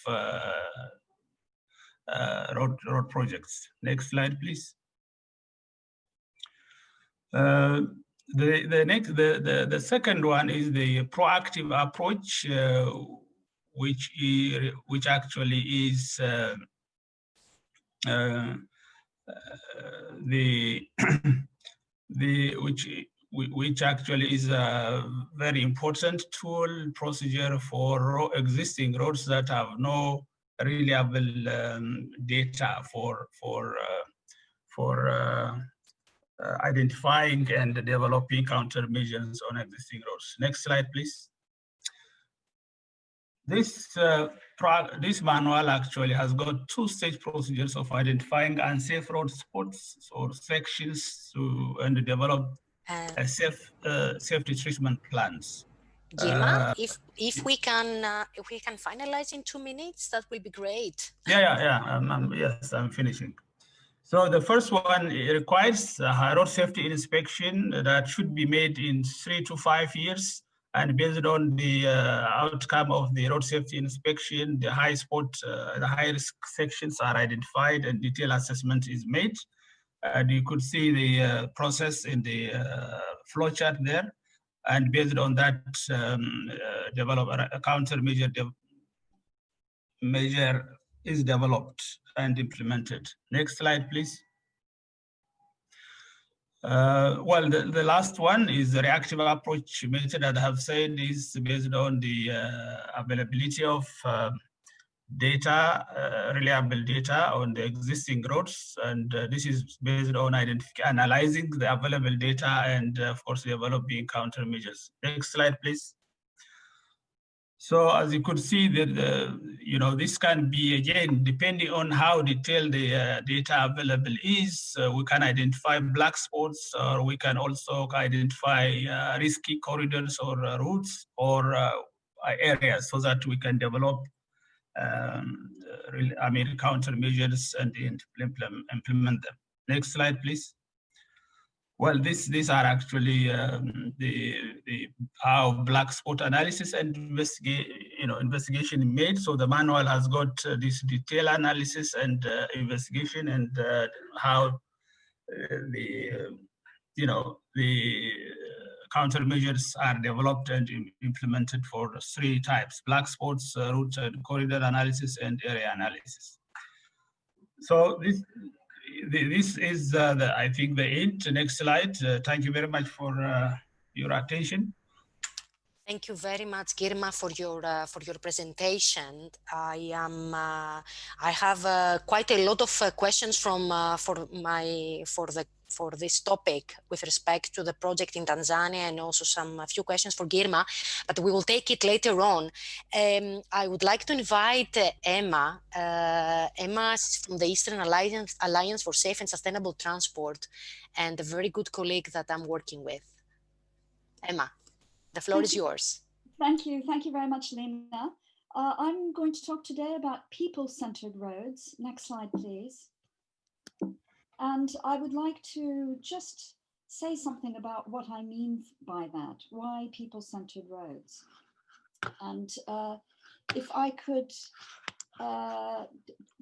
road projects. Next slide, please. The second one is the proactive approach, which actually is which actually is a very important tool procedure for existing roads that have no reliable data for identifying and developing countermeasures on existing roads. Next slide, please. This manual actually has got 2-stage procedures of identifying unsafe road spots or sections and develop safety treatment plans. Girma, if we can finalize in 2 minutes, that will be great. Yes, I'm finishing. So the first one requires a road safety inspection that should be made in 3 to 5 years, and based on the outcome of the road safety inspection, the high risk sections are identified and detailed assessment is made. And you could see the process in the flowchart there. And based on that, develop a countermeasure measure is developed and implemented. Next slide, please. Well, the last one is the reactive approach method that I have said is based on the availability of data, reliable data on the existing roads, and this is based on analyzing the available data and, of course, developing countermeasures. Next slide, please. So as you could see, that this can be, again, depending on how detailed the data available is, we can identify black spots, or we can also identify risky corridors or routes or areas, so that we can develop countermeasures and implement them. Next slide, please. Well, these are actually how black spot analysis and investigation made. So the manual has got this detailed analysis and investigation, and how the countermeasures are developed and implemented for 3 types: black spots, route and corridor analysis, and area analysis. So this is, I think, the end. Next slide. Thank you very much for your attention. Thank you very much, Girma, for your presentation. I have quite a lot of questions for this topic with respect to the project in Tanzania, and also a few questions for Girma, but we will take it later on. I would like to invite Emma. Emma is from the Eastern Alliance for Safe and Sustainable Transport, and a very good colleague that I'm working with. Emma, the floor is yours. Thank you very much, Lina. I'm going to talk today about people-centered roads. Next slide, please. And I would like to just say something about what I mean by that. Why people-centered roads? And if I could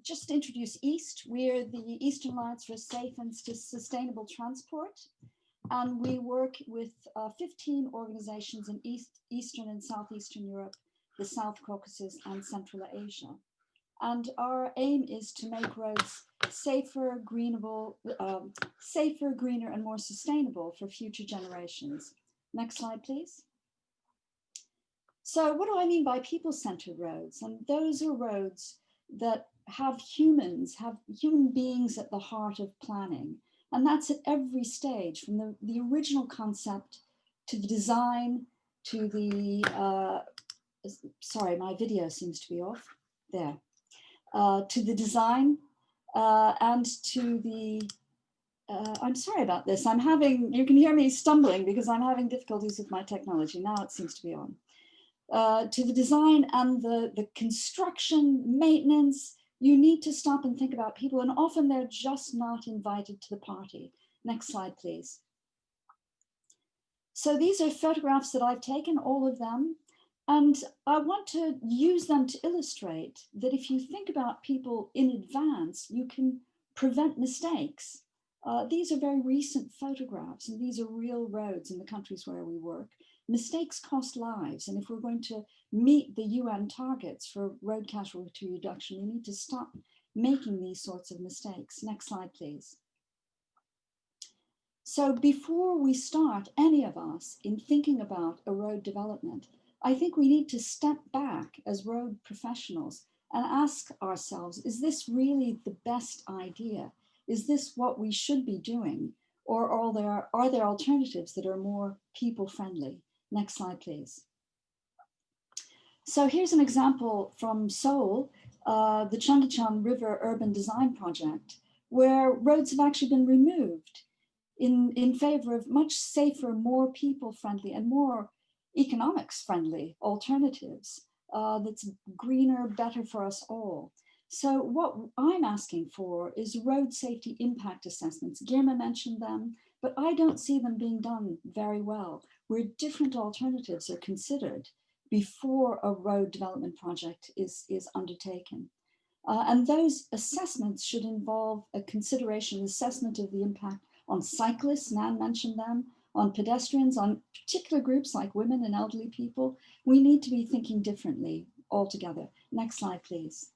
just introduce EASST. We're the Eastern Alliance for Safe and Sustainable Transport. And we work with 15 organizations in Eastern and Southeastern Europe, the South Caucasus, and Central Asia. And our aim is to make roads safer, greener, and more sustainable for future generations. Next slide, please. So what do I mean by people-centered roads? And those are roads that have human beings at the heart of planning. And that's at every stage, from the original concept to the design, to the, sorry, my video seems to be off, there. To the design and to the, I'm sorry about this, you can hear me stumbling because I'm having difficulties with my technology. Now it seems to be on. To the design and the construction, maintenance, you need to stop and think about people, and often they're just not invited to the party. Next slide, please. So these are photographs that I've taken, all of them, and I want to use them to illustrate that if you think about people in advance, you can prevent mistakes. These are very recent photographs, and these are real roads in the countries where we work. Mistakes cost lives, and if we're going to meet the UN targets for road casualty reduction, we need to stop making these sorts of mistakes. Next slide, please. So before we start, any of us, in thinking about a road development, I think we need to step back as road professionals and ask ourselves, is this really the best idea? Is this what we should be doing? Or are there alternatives that are more people-friendly? Next slide, please. So here's an example from Seoul, the Cheonggyecheon River Urban Design Project, where roads have actually been removed in favor of much safer, more people-friendly, and more economics-friendly alternatives that's greener, better for us all. So what I'm asking for is road safety impact assessments. Girma mentioned them, but I don't see them being done very well, where different alternatives are considered before a road development project is undertaken. And those assessments should involve a consideration, assessment of the impact on cyclists, Nhan mentioned them, on pedestrians, on particular groups like women and elderly people. We need to be thinking differently altogether. Next slide, please.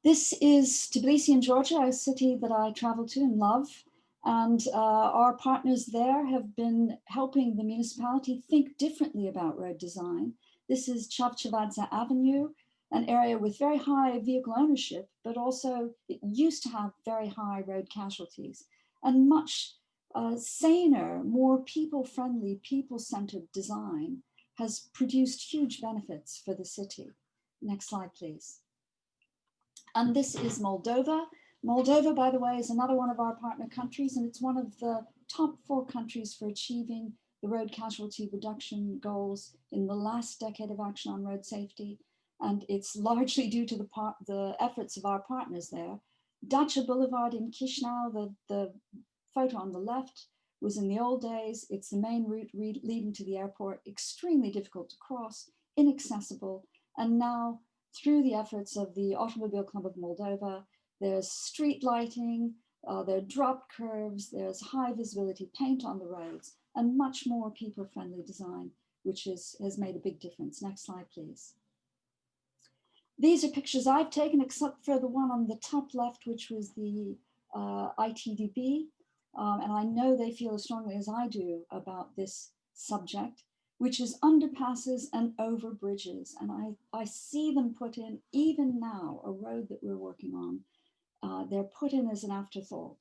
This is Tbilisi in Georgia, a city that I travel to and love. And our partners there have been helping the municipality think differently about road design. This is Chavchavadze Avenue, an area with very high vehicle ownership, but also it used to have very high road casualties, and much saner, more people-friendly, people-centered design has produced huge benefits for the city. Next slide, please. And this is Moldova. Moldova, by the way, is another one of our partner countries, and it's one of the top 4 countries for achieving the road casualty reduction goals in the last decade of action on road safety. And it's largely due to the efforts of our partners there. Dacia Boulevard in Chisinau, the photo on the left, was in the old days. It's the main route leading to the airport, extremely difficult to cross, inaccessible. And now, through the efforts of the Automobile Club of Moldova, there's street lighting, there are drop curves, there's high visibility paint on the roads, and much more people-friendly design, which has made a big difference. Next slide, please. These are pictures I've taken, except for the one on the top left, which was the ITDB. And I know they feel as strongly as I do about this subject, which is underpasses and over bridges. And I see them put in, even now, a road that we're working on, they're put in as an afterthought,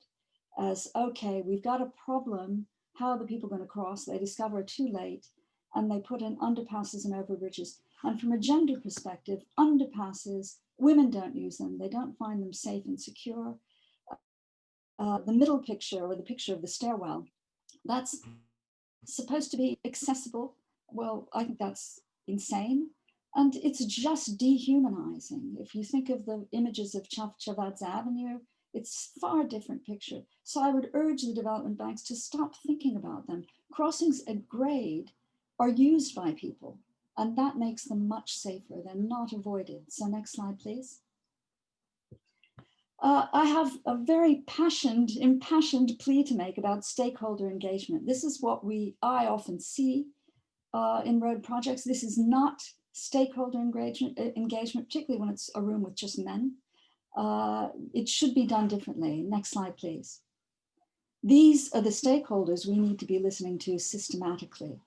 as, okay, we've got a problem, how are the people going to cross? They discover too late, and they put in underpasses and over bridges. And from a gender perspective, underpasses, women don't use them, they don't find them safe and secure. The middle picture, or the picture of the stairwell, that's supposed to be accessible. Well, I think that's insane. And it's just dehumanizing. If you think of the images of Chavadze Avenue, it's a far different picture. So I would urge the development banks to stop thinking about them. Crossings at grade are used by people, and that makes them much safer. They're not avoided. So next slide, please. I have a very impassioned plea to make about stakeholder engagement. This is what I often see in road projects. This is not stakeholder engagement, particularly when it's a room with just men. It should be done differently. Next slide, please. These are the stakeholders we need to be listening to systematically.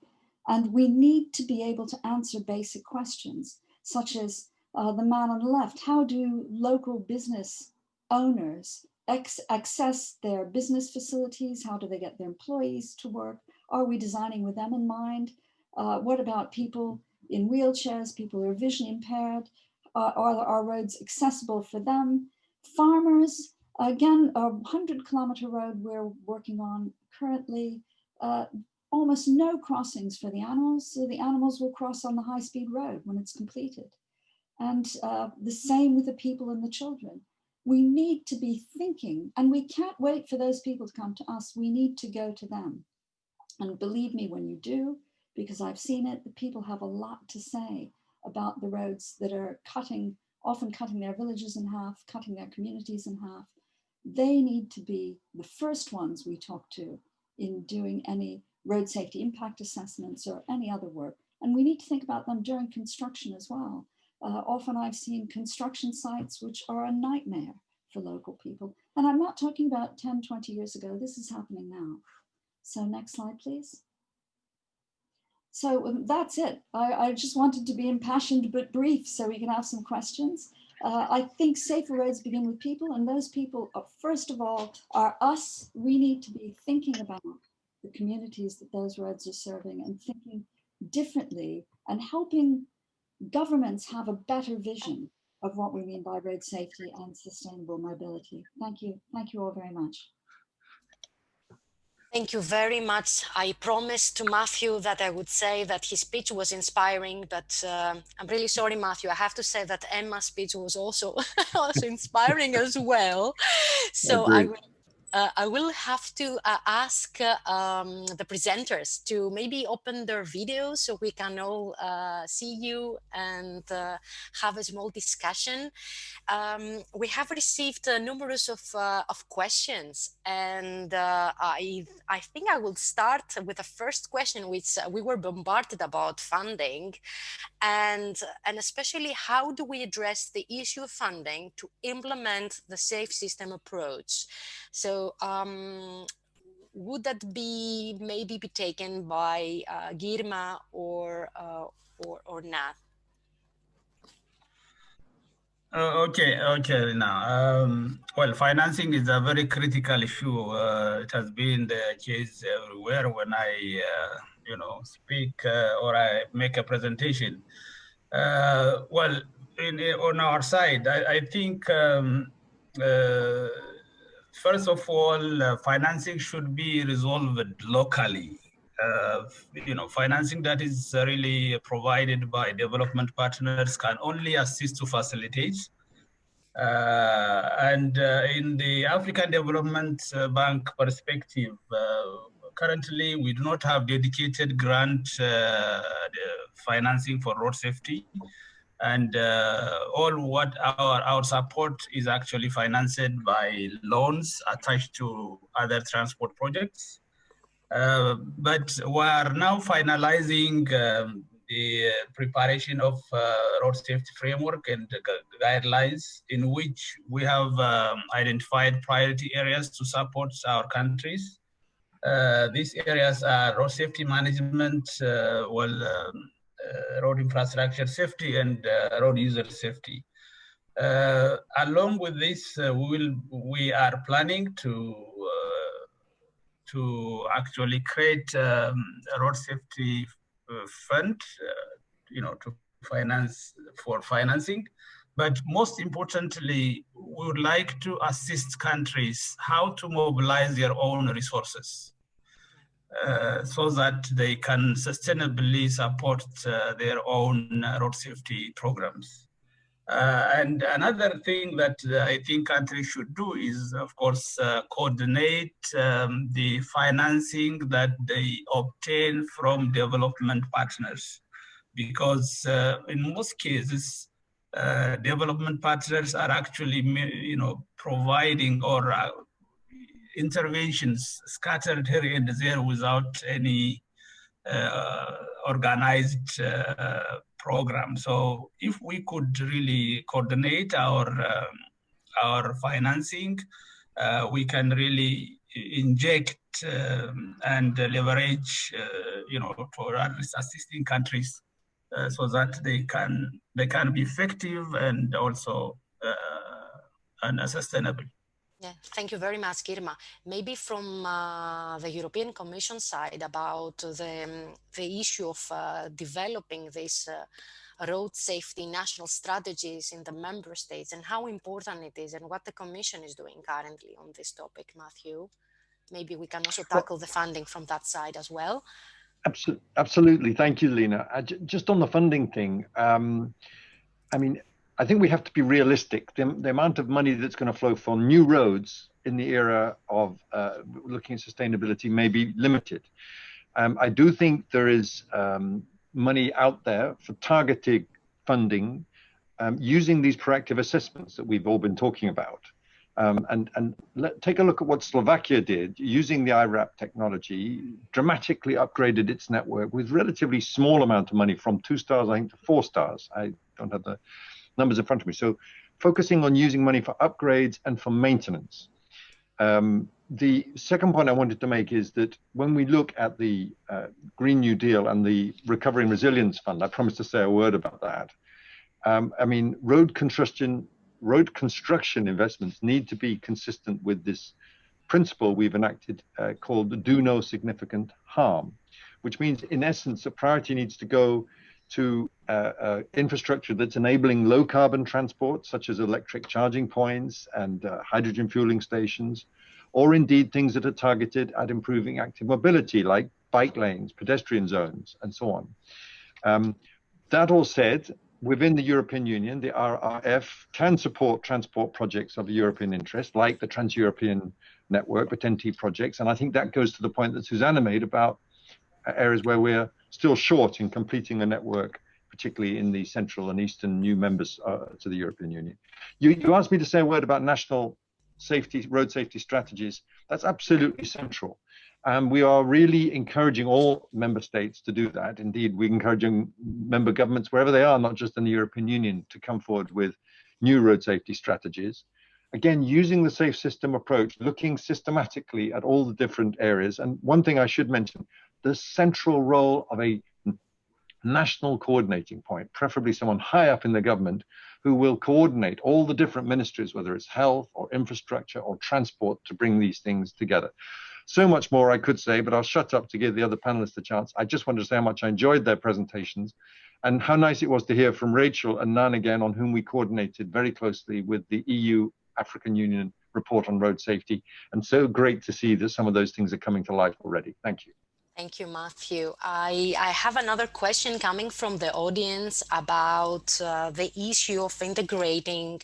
And we need to be able to answer basic questions, such as the man on the left. How do local business owners access their business facilities? How do they get their employees to work? Are we designing with them in mind? What about people in wheelchairs, people who are visually impaired? Are our roads accessible for them? Farmers, again, a 100-kilometer road we're working on currently, almost no crossings for the animals, so the animals will cross on the high-speed road when it's completed. And the same with the people and the children. We need to be thinking, and we can't wait for those people to come to us. We need to go to them. And believe me when you do, because I've seen it, the people have a lot to say about the roads that are often cutting their villages in half, cutting their communities in half. They need to be the first ones we talk to in doing any road safety impact assessments or any other work. And we need to think about them during construction as well. Often I've seen construction sites which are a nightmare for local people. And I'm not talking about 10, 20 years ago. This is happening now. So next slide, please. So that's it. I just wanted to be impassioned but brief so we can have some questions. I think safer roads begin with people, and those people, first of all, are us. We need to be thinking about the communities that those roads are serving and thinking differently and helping governments have a better vision of what we mean by road safety and sustainable mobility. Thank you. Thank you all very much. Thank you very much. I promised to Matthew that I would say that his speech was inspiring, but I'm really sorry, Matthew. I have to say that Emma's speech was also, also inspiring as well. So I will have to ask the presenters to maybe open their videos so we can all see you and have a small discussion. We have received numerous of questions, and I think I will start with the first question, which we were bombarded about funding, and especially how do we address the issue of funding to implement the safe system approach? So would that be maybe be taken by Girma or Nhan? Okay. Now, well, financing is a very critical issue. It has been the case everywhere when I, speak or I make a presentation. Well, on our side, I think first of all, financing should be resolved locally. Financing that is really provided by development partners can only assist to facilitate. And in the African Development Bank perspective, currently we do not have dedicated grant financing for road safety. And all what our support is actually financed by loans attached to other transport projects. But we are now finalizing the preparation of road safety framework and guidelines in which we have identified priority areas to support our countries. These areas are road safety management, road infrastructure safety, and road user safety. Along with this, we are planning to actually create a road safety fund, to finance for financing. But most importantly, we would like to assist countries how to mobilize their own resources so that they can sustainably support their own road safety programs. And another thing that I think countries should do is, of course, coordinate the financing that they obtain from development partners. Because in most cases, development partners are actually, providing or interventions scattered here and there without any organized program. So if we could really coordinate our financing, we can really inject and leverage, for assisting countries so that they can be effective and also and sustainable. Yeah, thank you very much, Girma. Maybe from the European Commission side about the issue of developing these road safety national strategies in the member states and how important it is and what the Commission is doing currently on this topic, Matthew. Maybe we can also tackle the funding from that side as well. Absolutely. Thank you, Lina. Just on the funding thing, I think we have to be realistic. The amount of money that's going to flow for new roads in the era of looking at sustainability may be limited. I do think there is money out there for targeted funding using these proactive assessments that we've all been talking about. Take a look at what Slovakia did using the EuroRAP technology, dramatically upgraded its network with relatively small amount of money from 2 stars, I think, to 4 stars. I don't have the numbers in front of me. So focusing on using money for upgrades and for maintenance. The second point I wanted to make is that when we look at the Green New Deal and the Recovery and Resilience Fund, I promised to say a word about that. Road construction investments need to be consistent with this principle we've enacted called do no significant harm, which means in essence, a priority needs to go to infrastructure that's enabling low carbon transport, such as electric charging points and hydrogen fueling stations, or indeed things that are targeted at improving active mobility, like bike lanes, pedestrian zones, and so on. That all said, within the European Union, the RRF can support transport projects of European interest, like the Trans-European Network, the TEN-T projects. And I think that goes to the point that Susanna made about areas where we're still short in completing the network, particularly in the central and eastern new members to the European Union. You asked me to say a word about national safety, road safety strategies. That's absolutely central. And we are really encouraging all member states to do that. Indeed, we're encouraging member governments, wherever they are, not just in the European Union, to come forward with new road safety strategies. Again, using the safe system approach, looking systematically at all the different areas. And one thing I should mention, the central role of a national coordinating point, preferably someone high up in the government who will coordinate all the different ministries, whether it's health or infrastructure or transport, to bring these things together. So much more I could say, but I'll shut up to give the other panelists a chance. I just wanted to say how much I enjoyed their presentations and how nice it was to hear from Racheal and Nhan again, on whom we coordinated very closely with the EU-African Union report on road safety. And so great to see that some of those things are coming to life already. Thank you. Thank you, Matthew. I have another question coming from the audience about the issue of integrating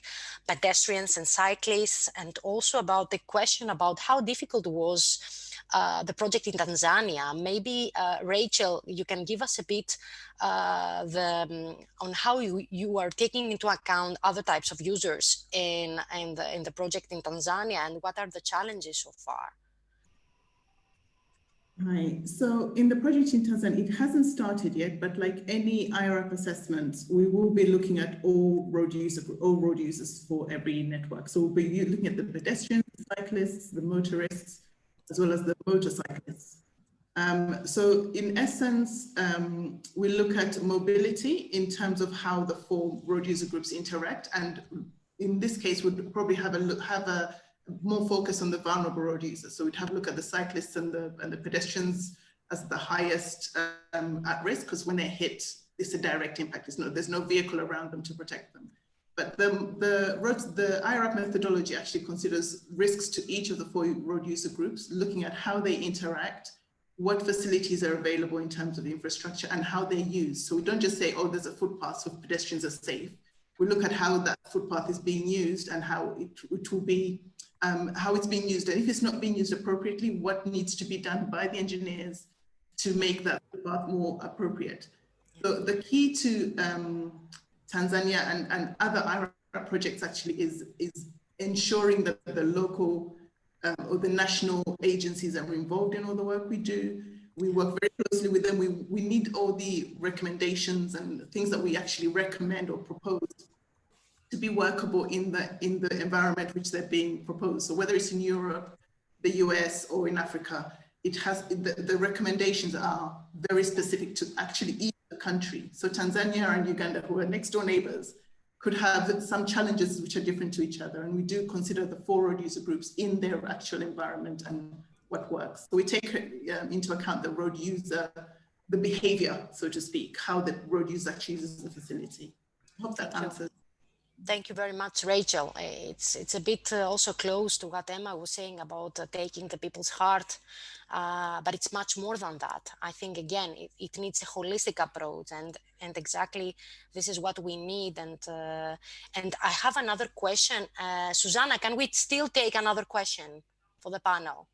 pedestrians and cyclists, and also about the question about how difficult was the project in Tanzania. Maybe Racheal, you can give us a bit on how you are taking into account other types of users in the project in Tanzania, and what are the challenges so far? Hi. So in the project in Tanzania, it hasn't started yet, but like any EuroRAP assessment, we will be looking at all road users for every network. So we'll be looking at the pedestrians, the cyclists, the motorists, as well as the motorcyclists. So in essence, we look at mobility in terms of how the 4 road user groups interact. And in this case, we'd probably have a more focus on the vulnerable road users. So we'd have a look at the cyclists and the pedestrians as the highest at risk, because when they hit, it's a direct impact. There's no vehicle around them to protect them. But the EuroRAP methodology actually considers risks to each of the 4 road user groups, looking at how they interact, what facilities are available in terms of infrastructure, and how they're used. So we don't just say, oh, there's a footpath so pedestrians are safe. We look at how that footpath is being used and how it will be how it's being used, and if it's not being used appropriately, what needs to be done by the engineers to make that path more appropriate. So the key to Tanzania and other EuroRAP projects actually is ensuring that the local or the national agencies are involved in all the work we do. We work very closely with them. We need all the recommendations and things that we actually recommend or propose to be workable in the environment which they're being proposed. So whether it's in Europe, the US, or in Africa, it has the recommendations are very specific to actually each country. So Tanzania and Uganda, who are next door neighbors, could have some challenges which are different to each other. And we do consider the 4 road user groups in their actual environment and what works. So we take into account the road user, the behavior, so to speak, how the road user actually uses the facility. I hope that answers. Thank you very much, Racheal. It's a bit also close to what Emma was saying about taking the people's heart, but it's much more than that. I think, again, it needs a holistic approach, and exactly this is what we need. And I have another question. Susanna, can we still take another question for the panel?